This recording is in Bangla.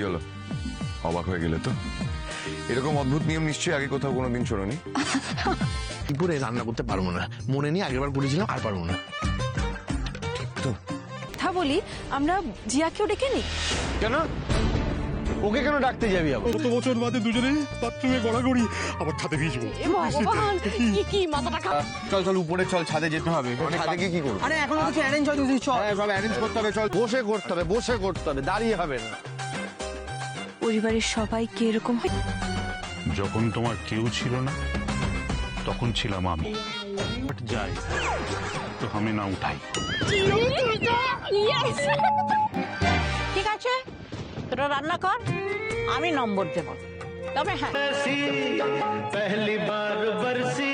কি হলো, অবাক হয়ে গেলে তো? এরকম অদ্ভুত নিয়ম নিশ্চয়ই আগে কোথাও কোনোদিন শোনোনি। দুপুরে রান্না করতে পারবো না, মনে নিয়ে আগেরবার করেছিলাম, আর পারবো না। তো কথা বলি, আমরা জিয়াকেও ডেকে নিই। কেন? ওকে কেন ডাকতে যাবি আবার? কত বছর বাদে দুজনে বাথরুমে গড়াগড়ি, আবার ছাদে ভিজবো। এ ভগবান, কি মাথাটা খারাপ। চল চল, উপরে চল, ছাদে যেতে হবে। ছাদে গিয়ে কি করবো? আরে এখন কিছু অ্যারেঞ্জ হয়নি, চল। হ্যাঁ, সব অ্যারেঞ্জ করতে হবে, চল। বসে করতে হবে, বসে করতে হবে, দাঁড়িয়ে হবে না। পরিবারের সবাই কি এরকম হয়? যখন তোমার কেউ ছিল না তখন ছিলাম আমি। যাই তো আমি না উঠাই। ঠিক আছে, তোরা রান্না কর, আমি নম্বর দেব। তবে হ্যাঁ, पहली बार बरसी